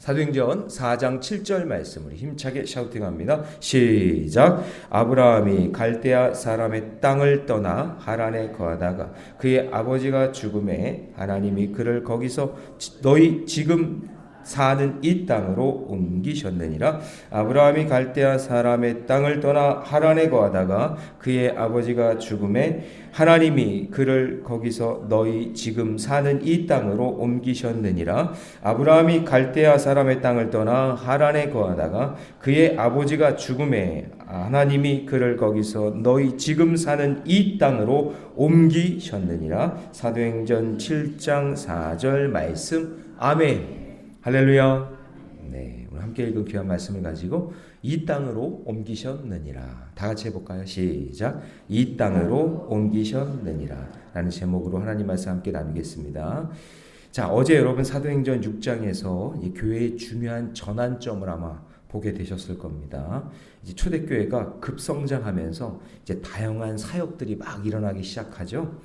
사도행전 4장 7절 말씀을 힘차게 샤우팅합니다. 시작. 아브라함이 갈대아 사람의 땅을 떠나 하란에 거하다가 그의 아버지가 죽음에 하나님이 그를 거기서 너희 지금 사는 이 땅으로 옮기셨느니라. 아브라함이 갈대아 사람의 땅을 떠나 하란에 거하다가 그의 아버지가 죽음에 하나님이 그를 거기서 너희 지금 사는 이 땅으로 옮기셨느니라. 아브라함이 갈대아 사람의 땅을 떠나 하란에 거하다가 그의 아버지가 죽음에 하나님이 그를 거기서 너희 지금 사는 이 땅으로 옮기셨느니라. 사도행전 7장 4절 말씀. 아멘. 할렐루야. 네, 오늘 함께 읽은 귀한 말씀을 가지고 이 땅으로 옮기셨느니라. 다 같이 해볼까요? 시작. 이 땅으로 옮기셨느니라 라는 제목으로 하나님 말씀 함께 나누겠습니다. 자, 어제 여러분 사도행전 6장에서 이 교회의 중요한 전환점을 아마 보게 되셨을 겁니다. 이제 초대교회가 급성장하면서 이제 다양한 사역들이 막 일어나기 시작하죠.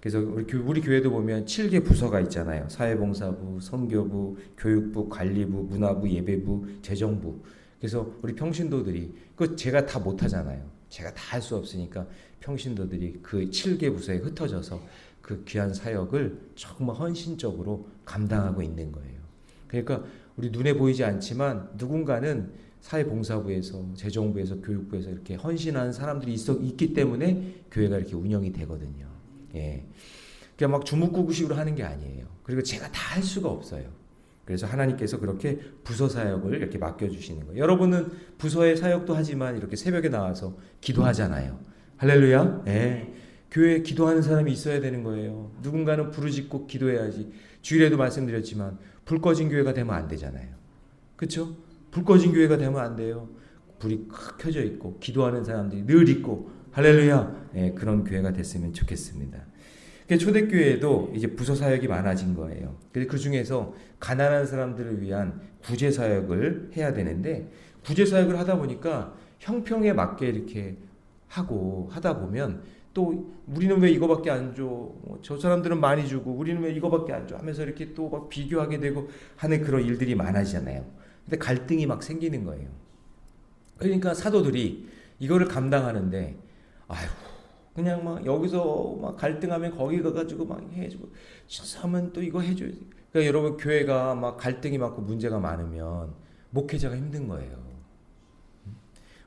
그래서 우리 교회도 보면 7개 부서가 있잖아요. 사회봉사부, 선교부, 교육부, 관리부, 문화부, 예배부, 재정부. 그래서 우리 평신도들이 그거 제가 다 못하잖아요. 제가 다 할 수 없으니까 평신도들이 그 7개 부서에 흩어져서 그 귀한 사역을 정말 헌신적으로 감당하고 있는 거예요. 그러니까 우리 눈에 보이지 않지만 누군가는 사회봉사부에서, 재정부에서, 교육부에서 이렇게 헌신하는 사람들이 있기 때문에 교회가 이렇게 운영이 되거든요. 예. 그냥 막 주묵구구식으로 하는 게 아니에요. 그리고 제가 다 할 수가 없어요. 그래서 하나님께서 그렇게 부서 사역을 이렇게 맡겨주시는 거예요. 여러분은 부서의 사역도 하지만 이렇게 새벽에 나와서 기도하잖아요. 할렐루야. 예. 교회에 기도하는 사람이 있어야 되는 거예요. 누군가는 부르짖고 기도해야지. 주일에도 말씀드렸지만 불 꺼진 교회가 되면 안 되잖아요. 그렇죠? 불 꺼진 교회가 되면 안 돼요. 불이 크 켜져 있고 기도하는 사람들이 늘 있고 할렐루야. 예, 그런 교회가 됐으면 좋겠습니다. 초대교회에도 이제 부서 사역이 많아진 거예요. 그 중에서 가난한 사람들을 위한 구제 사역을 해야 되는데 구제 사역을 하다 보니까 형평에 맞게 이렇게 하다 보면 또 우리는 왜 이거밖에 안 줘? 저 사람들은 많이 주고 우리는 왜 이거밖에 안 줘? 하면서 이렇게 또 막 비교하게 되고 하는 그런 일들이 많아지잖아요. 근데 갈등이 막 생기는 거예요. 그러니까 사도들이 이거를 감당하는데 아이고 그냥 막 여기서 막 갈등하면 거기 가가지고 막 해주고 하면 또 이거 해줘야지. 그러니까 여러분 교회가 막 갈등이 많고 문제가 많으면 목회자가 힘든 거예요.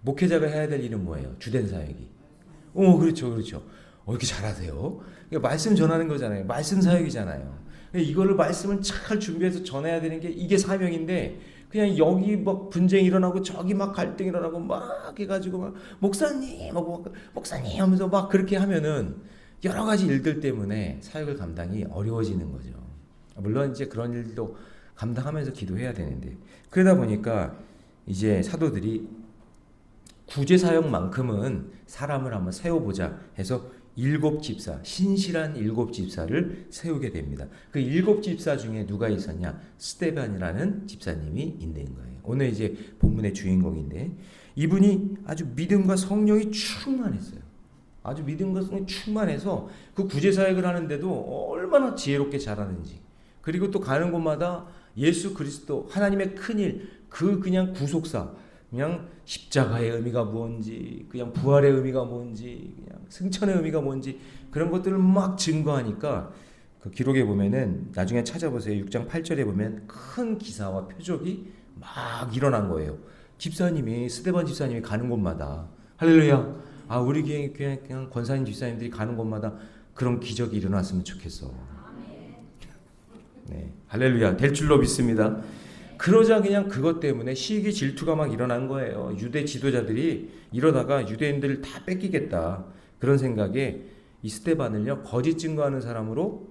목회자가 해야 될 일은 뭐예요? 주된 사역이. 그렇죠. 이렇게 잘하세요. 그러니까 말씀 전하는 거잖아요. 말씀 사역이잖아요. 이거를 말씀을 잘 준비해서 전해야 되는 게 이게 사명인데 그냥 여기 막 분쟁이 일어나고 저기 막 갈등이 일어나고 막 해가지고 막 목사님 하면서 막 그렇게 하면은 여러 가지 일들 때문에 사역을 감당이 어려워지는 거죠. 물론 이제 그런 일도 감당하면서 기도해야 되는데 그러다 보니까 이제 사도들이 구제 사역만큼은 사람을 한번 세워보자 해서 7집사, 신실한 7집사를 세우게 됩니다. 그 7집사 중에 누가 있었냐? 스데반이라는 집사님이 있는 거예요. 오늘 이제 본문의 주인공인데 이분이 아주 믿음과 성령이 충만했어요. 아주 믿음과 성령이 충만해서 그 구제사역을 하는데도 얼마나 지혜롭게 잘하는지, 그리고 또 가는 곳마다 예수 그리스도 하나님의 큰일, 그냥 구속사, 그냥 십자가의 의미가 뭔지, 그냥 부활의 의미가 뭔지, 그냥 승천의 의미가 뭔지 그런 것들을 막 증거하니까 그 기록에 보면은 나중에 찾아보세요. 6장 8절에 보면 큰 기사와 표적이 막 일어난 거예요. 스데반 집사님이 가는 곳마다 할렐루야. 우리 교회 그냥 권사님 집사님들이 가는 곳마다 그런 기적이 일어났으면 좋겠어. 네, 할렐루야. 될 줄로 믿습니다. 그러자 그냥 그것 때문에 시기 질투가 막 일어난 거예요. 유대 지도자들이 이러다가 유대인들을 다 뺏기겠다 그런 생각에 이 스데반을요 거짓 증거하는 사람으로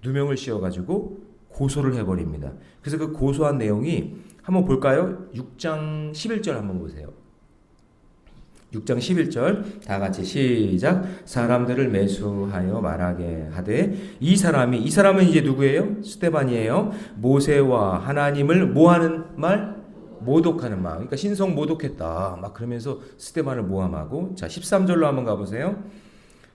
누명을 씌워가지고 고소를 해버립니다. 그래서 그 고소한 내용이 한번 볼까요? 6장 11절 한번 보세요. 6장 11절 다 같이 시작. 사람들을 매수하여 말하게 하되 이 사람은 이제 누구예요? 스데반이에요. 모세와 하나님을 뭐하는 말? 모독하는 말. 그러니까 신성 모독했다 막 그러면서 스데반을 모함하고. 자 13절로 한번 가보세요.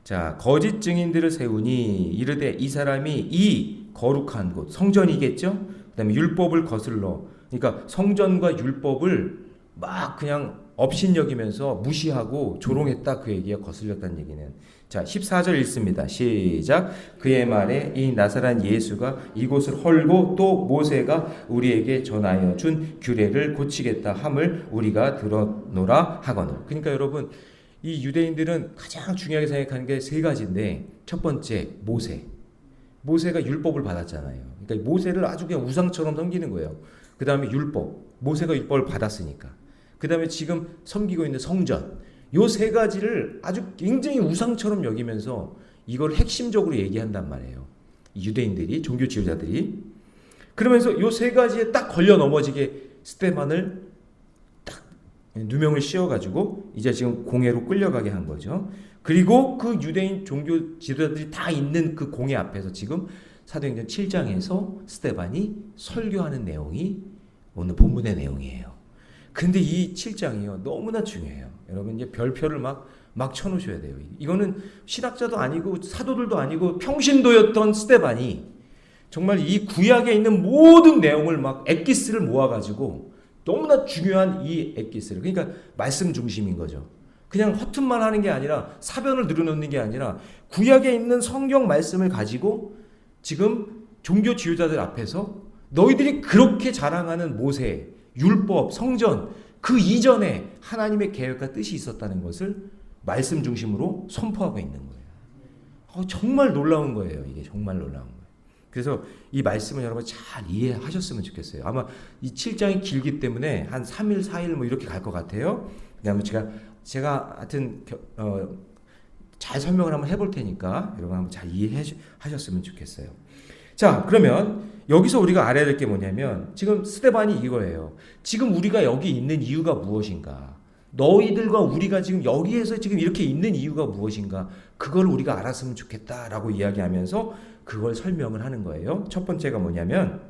자 거짓 증인들을 세우니 이르되 이 사람이 이 거룩한 곳 성전이겠죠. 그 다음에 율법을 거슬러 그러니까 성전과 율법을 막 그냥 업신여기면서 무시하고 조롱했다, 그 얘기가 거슬렸다는 얘기는. 자, 14절 읽습니다. 시작. 그의 말에 이 나사란 예수가 이곳을 헐고 또 모세가 우리에게 전하여 준 규례를 고치겠다 함을 우리가 들었노라 하거늘. 그러니까 여러분, 이 유대인들은 가장 중요하게 생각하는 게 세 가지인데, 첫 번째 모세. 모세가 율법을 받았잖아요. 그러니까 모세를 아주 그냥 우상처럼 섬기는 거예요. 그 다음에 율법. 모세가 율법을 받았으니까. 그 다음에 지금 섬기고 있는 성전. 요 세 가지를 아주 굉장히 우상처럼 여기면서 이걸 핵심적으로 얘기한단 말이에요. 유대인들이, 종교 지도자들이. 그러면서 요 세 가지에 딱 걸려 넘어지게 스데반을 딱 누명을 씌워가지고 이제 지금 공회로 끌려가게 한 거죠. 그리고 그 유대인 종교 지도자들이 다 있는 그 공회 앞에서 지금 사도행전 7장에서 스데반이 설교하는 내용이 오늘 본문의 내용이에요. 근데 이 7장이요, 너무나 중요해요. 여러분, 이제 별표를 막 쳐놓으셔야 돼요. 이거는 신학자도 아니고 사도들도 아니고 평신도였던 스데반이 정말 이 구약에 있는 모든 내용을 막 엑기스를 모아가지고 너무나 중요한 이 엑기스를, 그러니까 말씀 중심인 거죠. 그냥 허튼 말 하는 게 아니라, 사변을 늘어놓는 게 아니라 구약에 있는 성경 말씀을 가지고 지금 종교 지도자들 앞에서 너희들이 그렇게 자랑하는 모세, 율법, 성전, 그 이전에 하나님의 계획과 뜻이 있었다는 것을 말씀 중심으로 선포하고 있는 거예요. 정말 놀라운 거예요. 이게 정말 놀라운 거예요. 그래서 이 말씀을 여러분 잘 이해하셨으면 좋겠어요. 아마 이 7장이 길기 때문에 한 3일, 4일 뭐 이렇게 갈 것 같아요. 그다음에 제가 하여튼 잘 설명을 한번 해볼 테니까 여러분 한번 잘 이해하셨으면 좋겠어요. 자, 그러면 여기서 우리가 알아야 될 게 뭐냐면, 지금 스데반이 이거예요. 지금 우리가 여기 있는 이유가 무엇인가? 너희들과 우리가 지금 여기에서 지금 이렇게 있는 이유가 무엇인가? 그걸 우리가 알았으면 좋겠다라고 이야기하면서 그걸 설명을 하는 거예요. 첫 번째가 뭐냐면,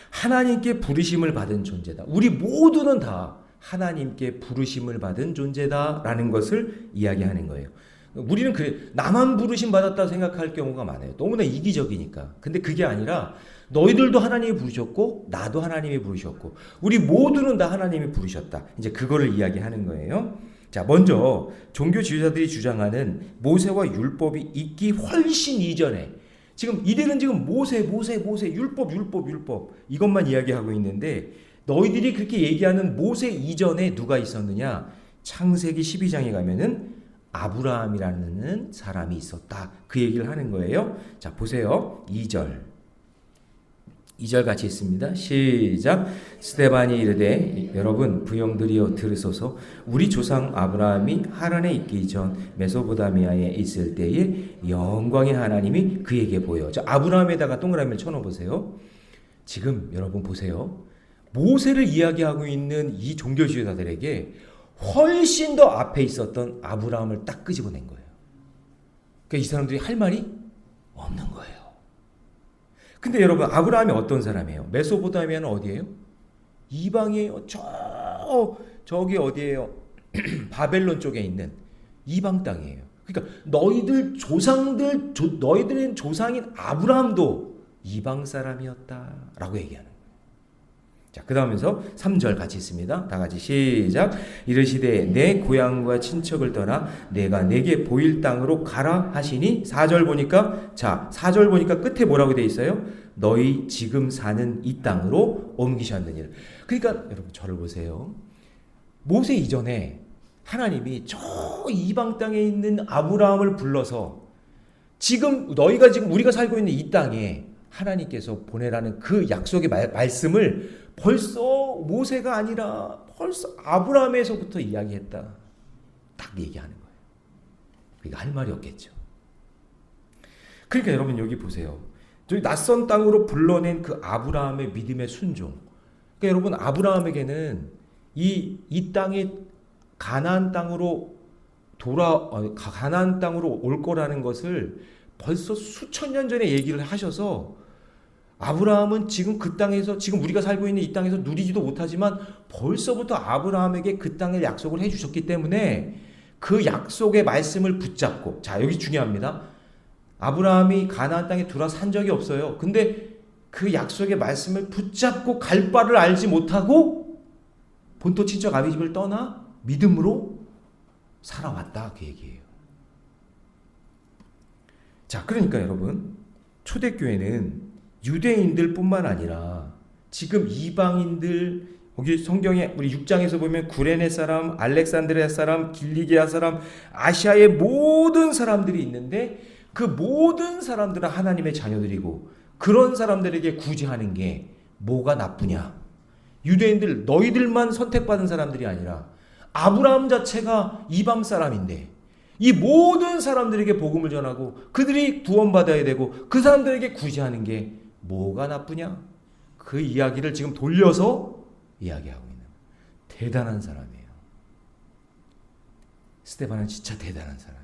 하나님께 부르심을 받은 존재다. 우리 모두는 다 하나님께 부르심을 받은 존재다라는 것을 이야기하는 거예요. 우리는 나만 부르심 받았다 생각할 경우가 많아요. 너무나 이기적이니까. 근데 그게 아니라 너희들도 하나님이 부르셨고 나도 하나님이 부르셨고 우리 모두는 다 하나님이 부르셨다. 이제 그거를 이야기하는 거예요. 자, 먼저 종교 지도자들이 주장하는 모세와 율법이 있기 훨씬 이전에, 지금 이들은 지금 모세 율법 이것만 이야기하고 있는데, 너희들이 그렇게 얘기하는 모세 이전에 누가 있었느냐? 창세기 12장에 가면은 아브라함이라는 사람이 있었다. 그 얘기를 하는 거예요. 자, 보세요. 2절 같이 있습니다. 시작. 스데반이 이르되 여러분 부형들이여 들으소서. 우리 조상 아브라함이 하란에 있기 전 메소포타미아에 있을 때에 영광의 하나님이 그에게 보여. 자, 아브라함에다가 동그라미를 쳐넣어보세요. 지금 여러분 보세요. 모세를 이야기하고 있는 이 종교 지도자들에게 훨씬 더 앞에 있었던 아브라함을 딱 끄집어낸 거예요. 그러니까 이 사람들이 할 말이 없는 거예요. 근데 여러분, 아브라함이 어떤 사람이에요? 메소포타미아는 어디예요? 이방이에요. 저기 어디예요? 바벨론 쪽에 있는 이방 땅이에요. 그러니까 너희들의 조상인 아브라함도 이방 사람이었다라고 얘기하는 거예요. 자, 그 다음에서 3절 같이 있습니다. 다 같이 시작. 이르시되 내 고향과 친척을 떠나 내가 내게 보일 땅으로 가라 하시니, 4절 보니까 끝에 뭐라고 돼 있어요? 너희 지금 사는 이 땅으로 옮기셨느니라. 그러니까 여러분 저를 보세요. 모세 이전에 하나님이 저 이방 땅에 있는 아브라함을 불러서 우리가 살고 있는 이 땅에 하나님께서 보내라는 그 약속의 말씀을 벌써 모세가 아니라 벌써 아브라함에서부터 이야기했다. 딱 얘기하는 거예요. 그러니까 할 말이 없겠죠. 그러니까 여러분 여기 보세요. 저희 낯선 땅으로 불러낸 그 아브라함의 믿음의 순종. 그러니까 여러분, 아브라함에게는 이 땅에 가나안 땅으로 올 거라는 것을 벌써 수천 년 전에 얘기를 하셔서, 아브라함은 지금 그 땅에서, 지금 우리가 살고 있는 이 땅에서 누리지도 못하지만 벌써부터 아브라함에게 그 땅을 약속을 해주셨기 때문에 그 약속의 말씀을 붙잡고, 자, 여기 중요합니다. 아브라함이 가나안 땅에 들어와 산 적이 없어요. 근데 그 약속의 말씀을 붙잡고 갈 바를 알지 못하고 본토 친척 아비집을 떠나 믿음으로 살아왔다, 그 얘기예요. 자, 그러니까 여러분, 초대교회는 유대인들 뿐만 아니라 지금 이방인들, 여기 성경에 우리 6장에서 보면 구레네 사람, 알렉산드리아 사람, 길리기아 사람, 아시아의 모든 사람들이 있는데 그 모든 사람들은 하나님의 자녀들이고 그런 사람들에게 구제하는 게 뭐가 나쁘냐? 유대인들 너희들만 선택받은 사람들이 아니라 아브라함 자체가 이방 사람인데 이 모든 사람들에게 복음을 전하고 그들이 구원받아야 되고 그 사람들에게 구제하는 게 뭐가 나쁘냐? 그 이야기를 지금 돌려서 이야기하고 있는 대단한 사람이에요. 스데반은 진짜 대단한 사람이에요.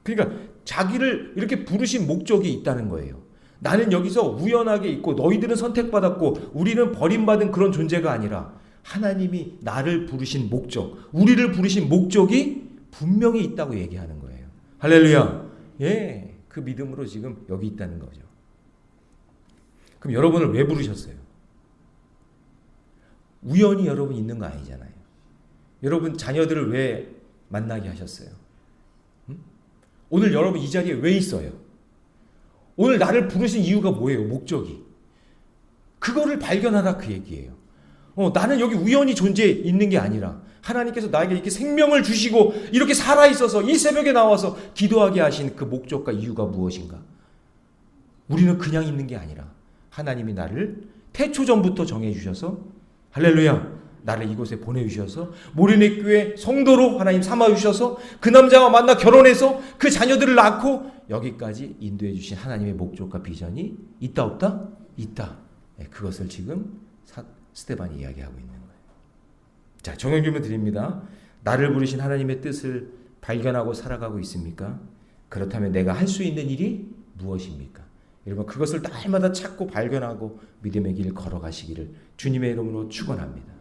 그러니까 자기를 이렇게 부르신 목적이 있다는 거예요. 나는 여기서 우연하게 있고 너희들은 선택받았고 우리는 버림받은 그런 존재가 아니라 하나님이 나를 부르신 목적, 우리를 부르신 목적이 분명히 있다고 얘기하는 거예요. 할렐루야. 예, 그 믿음으로 지금 여기 있다는 거죠. 그럼 여러분을 왜 부르셨어요? 우연히 여러분 있는 거 아니잖아요. 여러분 자녀들을 왜 만나게 하셨어요? 오늘 여러분 이 자리에 왜 있어요? 오늘 나를 부르신 이유가 뭐예요? 목적이. 그거를 발견하라, 그 얘기예요. 나는 여기 우연히 존재해 있는 게 아니라 하나님께서 나에게 이렇게 생명을 주시고 이렇게 살아있어서 이 새벽에 나와서 기도하게 하신 그 목적과 이유가 무엇인가? 우리는 그냥 있는 게 아니라 하나님이 나를 태초전부터 정해주셔서 할렐루야, 나를 이곳에 보내주셔서 모리네 교회 성도로 하나님 삼아주셔서 그 남자와 만나 결혼해서 그 자녀들을 낳고 여기까지 인도해 주신 하나님의 목적과 비전이 있다 없다? 있다. 네, 그것을 지금 스데반이 이야기하고 있는 거예요. 자, 정형 질문 드립니다. 나를 부르신 하나님의 뜻을 발견하고 살아가고 있습니까? 그렇다면 내가 할 수 있는 일이 무엇입니까? 여러분, 그것을 날마다 찾고 발견하고 믿음의 길 걸어가시기를 주님의 이름으로 축원합니다.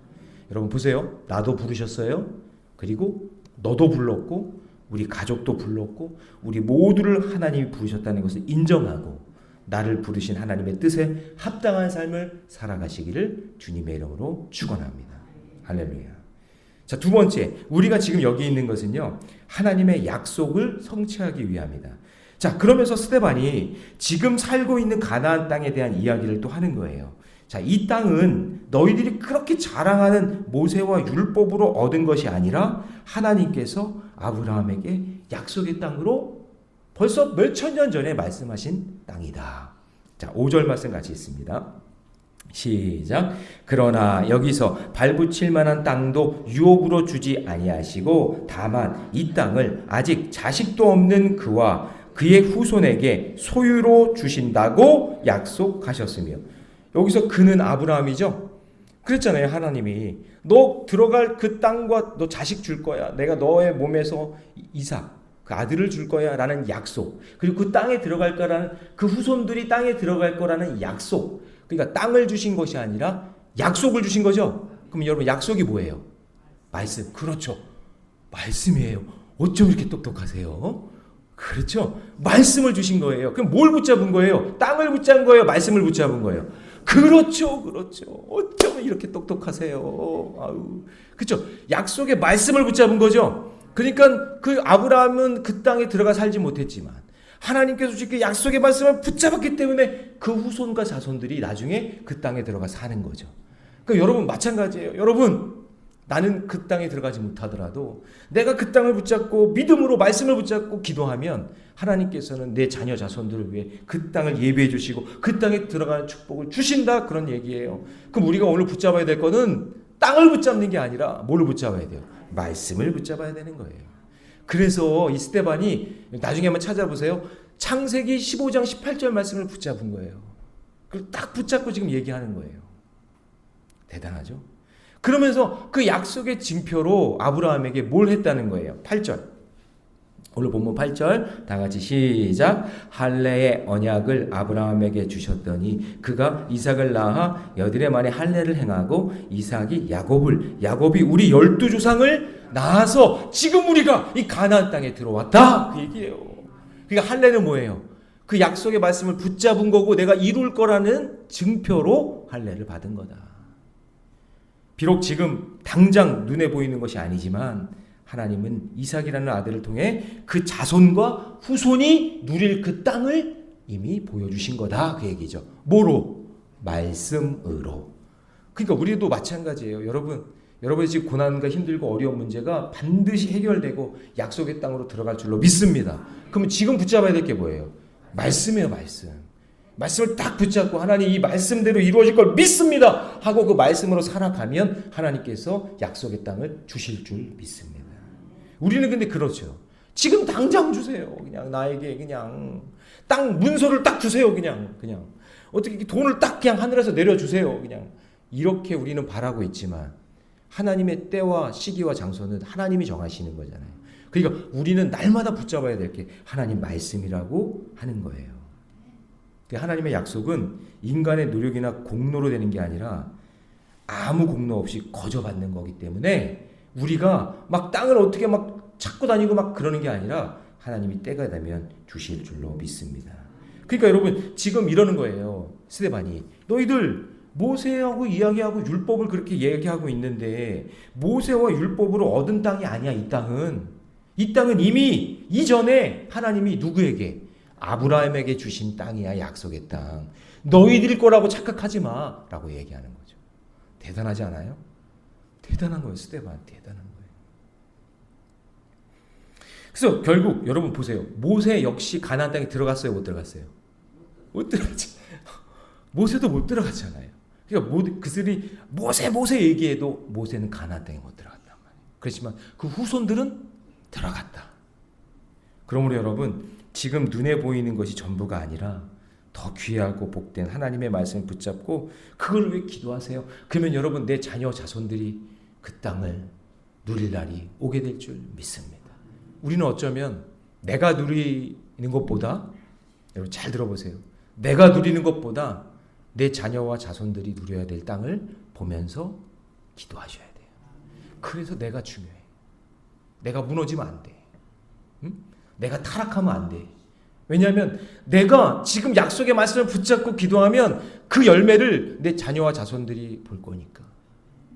여러분 보세요. 나도 부르셨어요. 그리고 너도 불렀고 우리 가족도 불렀고 우리 모두를 하나님이 부르셨다는 것을 인정하고 나를 부르신 하나님의 뜻에 합당한 삶을 살아가시기를 주님의 이름으로 축원합니다. 할렐루야. 자, 두 번째, 우리가 지금 여기 있는 것은요, 하나님의 약속을 성취하기 위함이다. 자, 그러면서 스데반이 지금 살고 있는 가나안 땅에 대한 이야기를 또 하는 거예요. 자, 이 땅은 너희들이 그렇게 자랑하는 모세와 율법으로 얻은 것이 아니라 하나님께서 아브라함에게 약속의 땅으로 벌써 몇천 년 전에 말씀하신 땅이다. 자, 5절 말씀 같이 있습니다. 시작. 그러나 여기서 발붙일 만한 땅도 유업으로 주지 아니하시고 다만 이 땅을 아직 자식도 없는 그와 그의 후손에게 소유로 주신다고 약속하셨으며, 여기서 그는 아브라함이죠. 그랬잖아요. 하나님이 너 들어갈 그 땅과 너 자식 줄 거야. 내가 너의 몸에서 이삭 그 아들을 줄 거야 라는 약속, 그리고 그 땅에 들어갈 거라는, 그 후손들이 땅에 들어갈 거라는 약속. 그러니까 땅을 주신 것이 아니라 약속을 주신 거죠. 그럼 여러분 약속이 뭐예요? 말씀. 그렇죠. 말씀이에요. 어쩜 이렇게 똑똑하세요? 그렇죠. 말씀을 주신 거예요. 그럼 뭘 붙잡은 거예요? 땅을 붙잡은 거예요? 말씀을 붙잡은 거예요? 그렇죠. 그렇죠. 어쩜 이렇게 똑똑하세요? 아유. 그렇죠. 약속의 말씀을 붙잡은 거죠. 그러니까 그 아브라함은 그 땅에 들어가 살지 못했지만 하나님께서 주신 약속의 말씀을 붙잡았기 때문에 그 후손과 자손들이 나중에 그 땅에 들어가 사는 거죠. 그러니까 여러분 마찬가지예요. 여러분, 나는 그 땅에 들어가지 못하더라도 내가 그 땅을 붙잡고 믿음으로 말씀을 붙잡고 기도하면 하나님께서는 내 자녀 자손들을 위해 그 땅을 예비해 주시고 그 땅에 들어가는 축복을 주신다, 그런 얘기예요. 그럼 우리가 오늘 붙잡아야 될 거는 땅을 붙잡는 게 아니라 뭘 붙잡아야 돼요? 말씀을 붙잡아야 되는 거예요. 그래서 이 스데반이 나중에 한번 찾아보세요. 창세기 15장 18절 말씀을 붙잡은 거예요. 그걸 딱 붙잡고 지금 얘기하는 거예요. 대단하죠? 그러면서 그 약속의 징표로 아브라함에게 뭘 했다는 거예요? 8절. 오늘 본문 8절 다 같이 시작. 할례의 언약을 아브라함에게 주셨더니 그가 이삭을 낳아 여드레 만에 할례를 행하고 이삭이 야곱이 우리 12조상을 낳아서 지금 우리가 이 가나안 땅에 들어왔다, 그 얘기예요. 그러니까 할례는 뭐예요? 그 약속의 말씀을 붙잡은 거고 내가 이룰 거라는 증표로 할례를 받은 거다. 비록 지금 당장 눈에 보이는 것이 아니지만 하나님은 이삭이라는 아들을 통해 그 자손과 후손이 누릴 그 땅을 이미 보여주신 거다. 그 얘기죠. 뭐로? 말씀으로. 그러니까 우리도 마찬가지예요. 여러분이 지금 고난과 힘들고 어려운 문제가 반드시 해결되고 약속의 땅으로 들어갈 줄로 믿습니다. 그러면 지금 붙잡아야 될 게 뭐예요? 말씀이에요. 말씀을 딱 붙잡고 하나님 이 말씀대로 이루어질 걸 믿습니다 하고 그 말씀으로 살아가면 하나님께서 약속의 땅을 주실 줄 믿습니다. 우리는 근데 그렇죠. 지금 당장 주세요. 그냥 나에게 그냥 땅 문서를 딱 주세요. 그냥 어떻게 돈을 딱 그냥 하늘에서 내려주세요. 그냥 이렇게 우리는 바라고 있지만 하나님의 때와 시기와 장소는 하나님이 정하시는 거잖아요. 그러니까 우리는 날마다 붙잡아야 될 게 하나님 말씀이라고 하는 거예요. 하나님의 약속은 인간의 노력이나 공로로 되는 게 아니라 아무 공로 없이 거저 받는 거기 때문에 우리가 막 땅을 어떻게 막 찾고 다니고 막 그러는 게 아니라 하나님이 때가 되면 주실 줄로 믿습니다. 그러니까 여러분 지금 이러는 거예요. 스데반이 너희들 모세하고 이야기하고 율법을 그렇게 얘기하고 있는데 모세와 율법으로 얻은 땅이 아니야. 이 땅은 이미 이전에 하나님이 누구에게? 아브라함에게 주신 땅이야. 약속의 땅. 너희들 거라고 착각하지 마 라고 얘기하는 거죠. 대단하지 않아요? 대단한 거예요. 스데반 대단한 거예요. 그래서 결국 여러분 보세요. 모세 역시 가나안 땅에 들어갔어요? 못 들어갔어요? 못 들어갔죠. 모세도 못 들어갔잖아요. 그러니까 그들이 모세 얘기해도 모세는 가나안 땅에 못 들어갔단 말이에요. 그렇지만 그 후손들은 들어갔다. 그러므로 여러분 지금 눈에 보이는 것이 전부가 아니라 더 귀하고 복된 하나님의 말씀을 붙잡고 그걸 위해 기도하세요. 그러면 여러분 내 자녀 자손들이 그 땅을 누릴 날이 오게 될 줄 믿습니다. 우리는 어쩌면 내가 누리는 것보다 여러분 잘 들어보세요. 내가 누리는 것보다 내 자녀와 자손들이 누려야 될 땅을 보면서 기도하셔야 돼요. 그래서 내가 중요해. 내가 무너지면 안 돼. 응? 내가 타락하면 안 돼. 왜냐하면 내가 지금 약속의 말씀을 붙잡고 기도하면 그 열매를 내 자녀와 자손들이 볼 거니까.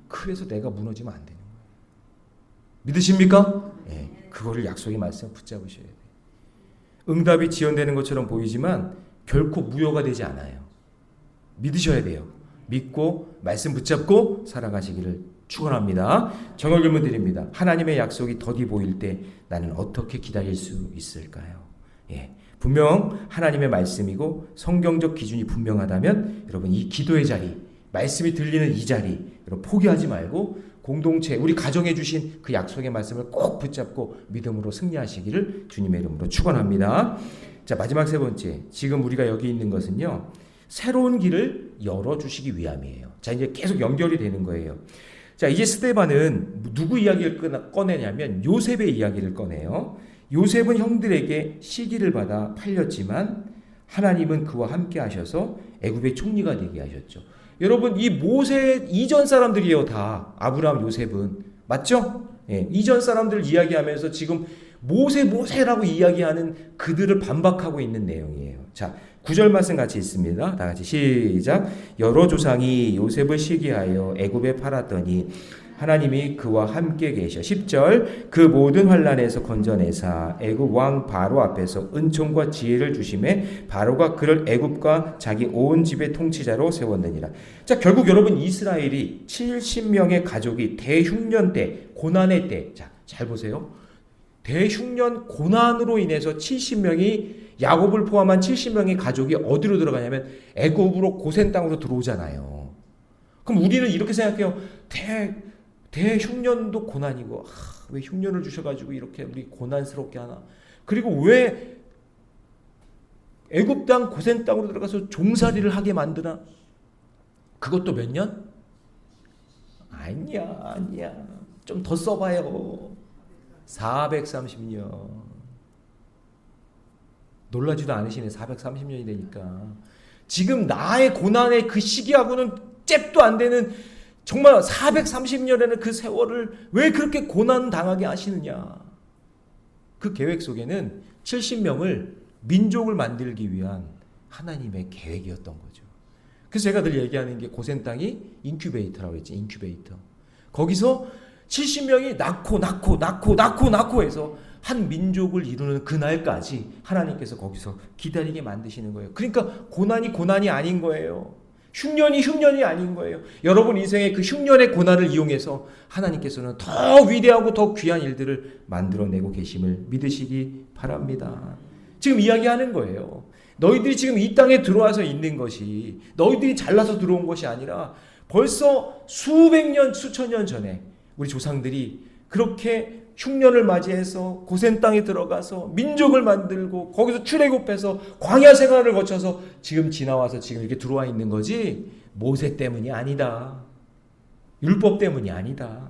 그래서 내가 무너지면 안 되는 거예요. 믿으십니까? 네. 그거를 약속의 말씀을 붙잡으셔야 돼요. 응답이 지연되는 것처럼 보이지만 결코 무효가 되지 않아요. 믿으셔야 돼요. 믿고 말씀 붙잡고 살아가시기를 축원합니다. 정말 질문 드립니다. 하나님의 약속이 더디 보일 때 나는 어떻게 기다릴 수 있을까요? 분명 하나님의 말씀이고 성경적 기준이 분명하다면 여러분 이 기도의 자리, 말씀이 들리는 이 자리 여러분 포기하지 말고 공동체, 우리 가정에 주신 그 약속의 말씀을 꼭 붙잡고 믿음으로 승리하시기를 주님의 이름으로 축원합니다. 자, 마지막 세 번째. 지금 우리가 여기 있는 것은요. 새로운 길을 열어주시기 위함이에요. 자, 이제 계속 연결이 되는 거예요. 자, 이제 스데반은 누구 이야기를 꺼내냐면 요셉의 이야기를 꺼내요. 요셉은 형들에게 시기를 받아 팔렸지만 하나님은 그와 함께 하셔서 애굽의 총리가 되게 하셨죠. 여러분 이 모세 이전 사람들이에요. 다 아브라함 요셉은 맞죠? 이전 사람들 이야기하면서 지금 모세라고 이야기하는 그들을 반박하고 있는 내용이에요. 자, 9절 말씀 같이 있습니다. 다 같이 시작. 여러 조상이 요셉을 시기하여 애굽에 팔았더니 하나님이 그와 함께 계셔. 10절 그 모든 환난에서 건져내사 애굽 왕 바로 앞에서 은총과 지혜를 주심에 바로가 그를 애굽과 자기 온 집의 통치자로 세웠느니라. 자, 결국 여러분 이스라엘이 70명의 가족이 대흉년 때 고난의 때, 자, 잘 보세요. 대흉년 고난으로 인해서 70명이 야곱을 포함한 70명의 가족이 어디로 들어가냐면 애굽으로 고센 땅으로 들어오잖아요. 그럼 우리는 이렇게 생각해요. 대흉년도 고난이고 왜 흉년을 주셔가지고 이렇게 우리 고난스럽게 하나. 그리고 왜 애굽 땅 고센 땅으로 들어가서 종살이를 하게 만드나. 그것도 몇 년? 아니야. 좀 더 써봐요. 430년. 놀라지도 않으시네. 430년이 되니까. 지금 나의 고난의 그 시기하고는 잽도 안 되는 정말 430년에는 그 세월을 왜 그렇게 고난 당하게 하시느냐. 그 계획 속에는 70명을 민족을 만들기 위한 하나님의 계획이었던 거죠. 그래서 제가 늘 얘기하는 게 고센 땅이 인큐베이터라고 했지. 인큐베이터. 거기서 70명이 낳고 해서 한 민족을 이루는 그날까지 하나님께서 거기서 기다리게 만드시는 거예요. 그러니까 고난이 아닌 거예요. 흉년이 아닌 거예요. 여러분 인생의 그 흉년의 고난을 이용해서 하나님께서는 더 위대하고 더 귀한 일들을 만들어내고 계심을 믿으시기 바랍니다. 지금 이야기하는 거예요. 너희들이 지금 이 땅에 들어와서 있는 것이 너희들이 잘나서 들어온 것이 아니라 벌써 수백 년, 수천 년 전에 우리 조상들이 그렇게 흉년을 맞이해서 고센 땅에 들어가서 민족을 만들고 거기서 출애굽해서 광야 생활을 거쳐서 지금 지나와서 지금 이렇게 들어와 있는 거지 모세 때문이 아니다. 율법 때문이 아니다.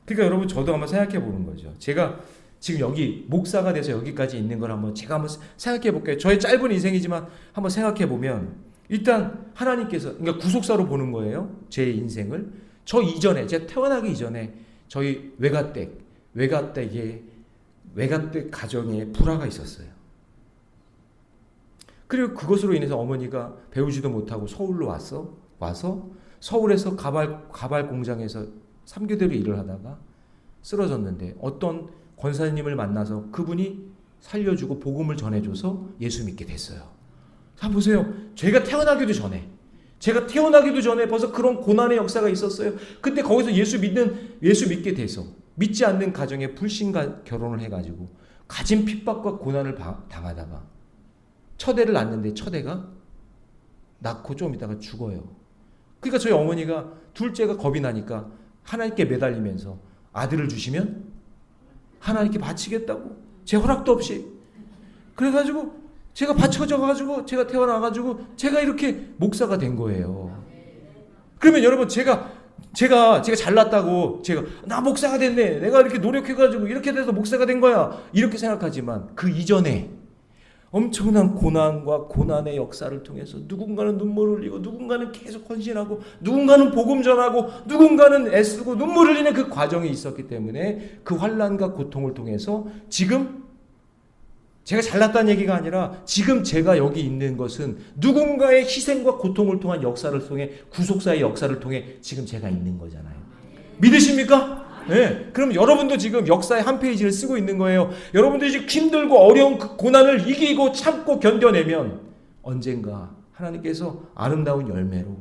그러니까 여러분 저도 한번 생각해 보는 거죠. 제가 지금 여기 목사가 돼서 여기까지 있는 걸 제가 한번 생각해 볼게요. 저의 짧은 인생이지만 한번 생각해 보면 일단 하나님께서 그러니까 구속사로 보는 거예요. 제 인생을. 저 이전에 제가 태어나기 이전에 저희 외가댁 가정에 불화가 있었어요. 그리고 그것으로 인해서 어머니가 배우지도 못하고 서울로 와서 서울에서 가발 공장에서 3교대로 일을 하다가 쓰러졌는데 어떤 권사님을 만나서 그분이 살려주고 복음을 전해줘서 예수 믿게 됐어요. 자 보세요. 제가 태어나기도 전에 벌써 그런 고난의 역사가 있었어요. 근데 거기서 예수 믿게 돼서 믿지 않는 가정에 불신과 결혼을 해가지고 가진 핍박과 고난을 당하다가 첫애를 낳는데 첫애가 낳고 좀 있다가 죽어요. 그러니까 저희 어머니가 둘째가 겁이 나니까 하나님께 매달리면서 아들을 주시면 하나님께 바치겠다고 제 허락도 없이 그래가지고 제가 바쳐져가지고 제가 태어나가지고 제가 이렇게 목사가 된 거예요. 그러면 여러분 제가 잘났다고 나 목사가 됐네. 내가 이렇게 노력해가지고 이렇게 돼서 목사가 된 거야. 이렇게 생각하지만 그 이전에 엄청난 고난과 고난의 역사를 통해서 누군가는 눈물을 흘리고 누군가는 계속 헌신하고 누군가는 복음 전하고 누군가는 애쓰고 눈물 흘리는 그 과정이 있었기 때문에 그 환난과 고통을 통해서 지금 제가 잘났다는 얘기가 아니라 지금 제가 여기 있는 것은 누군가의 희생과 고통을 통한 역사를 통해 구속사의 역사를 통해 지금 제가 있는 거잖아요. 믿으십니까? 네. 그럼 여러분도 지금 역사의 한 페이지를 쓰고 있는 거예요. 여러분들이 지금 힘들고 어려운 그 고난을 이기고 참고 견뎌내면 언젠가 하나님께서 아름다운 열매로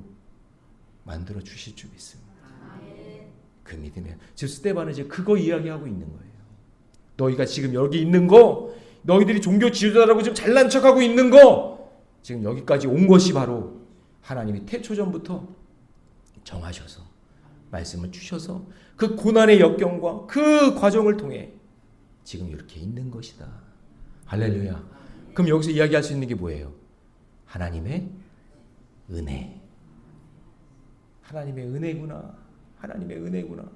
만들어 주실 줄 믿습니다. 그 믿으면 지금 스데반은 지금 그거 이야기하고 있는 거예요. 너희가 지금 여기 있는 거 너희들이 종교 지도자라고 지금 잘난 척하고 있는 거 지금 여기까지 온 것이 바로 하나님이 태초전부터 정하셔서 말씀을 주셔서 그 고난의 역경과 그 과정을 통해 지금 이렇게 있는 것이다. 할렐루야. 그럼 여기서 이야기할 수 있는 게 뭐예요? 하나님의 은혜. 하나님의 은혜구나. 하나님의 은혜구나.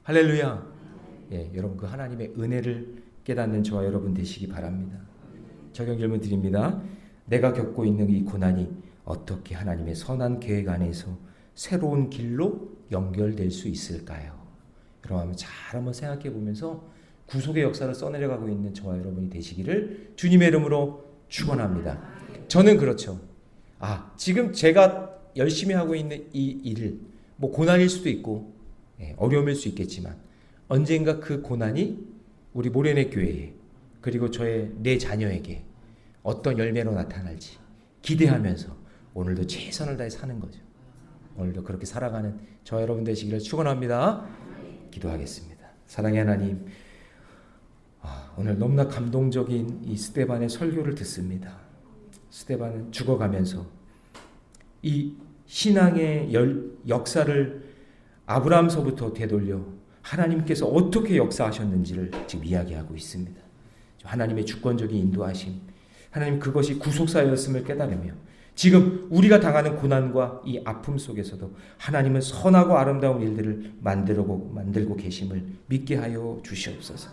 할렐루야. 예, 여러분 그 하나님의 은혜를 깨닫는 저와 여러분 되시기 바랍니다. 적용 질문 드립니다. 내가 겪고 있는 이 고난이 어떻게 하나님의 선한 계획 안에서 새로운 길로 연결될 수 있을까요? 여러분 잘 한번 생각해 보면서 구속의 역사를 써내려가고 있는 저와 여러분이 되시기를 주님의 이름으로 축원합니다. 저는 그렇죠. 지금 제가 열심히 하고 있는 이 일을 뭐 고난일 수도 있고 어려움일 수 있겠지만 언젠가 그 고난이 우리 모래내 교회에 그리고 내 자녀에게 어떤 열매로 나타날지 기대하면서 오늘도 최선을 다해 사는 거죠. 오늘도 그렇게 살아가는 저와 여러분 되시기를 축원합니다. 기도하겠습니다. 사랑의 하나님, 오늘 너무나 감동적인 이 스데반의 설교를 듣습니다. 스데반은 죽어가면서 이 신앙의 역사를 아브라함서부터 되돌려 하나님께서 어떻게 역사하셨는지를 지금 이야기하고 있습니다. 하나님의 주권적인 인도하심, 하나님 그것이 구속사였음을 깨달으며 지금 우리가 당하는 고난과 이 아픔 속에서도 하나님은 선하고 아름다운 일들을 만들고 계심을 믿게 하여 주시옵소서.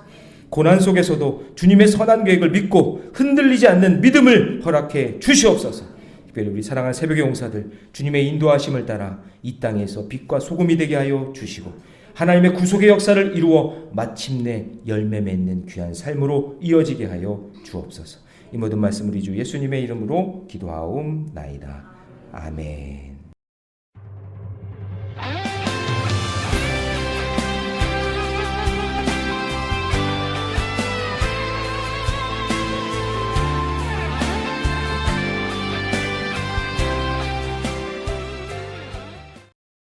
고난 속에서도 주님의 선한 계획을 믿고 흔들리지 않는 믿음을 허락해 주시옵소서. 특별히 우리 사랑하는 새벽의 용사들 주님의 인도하심을 따라 이 땅에서 빛과 소금이 되게 하여 주시고 하나님의 구속의 역사를 이루어 마침내 열매 맺는 귀한 삶으로 이어지게 하여 주옵소서. 이 모든 말씀 우리 주 예수님의 이름으로 기도하옵나이다. 아멘.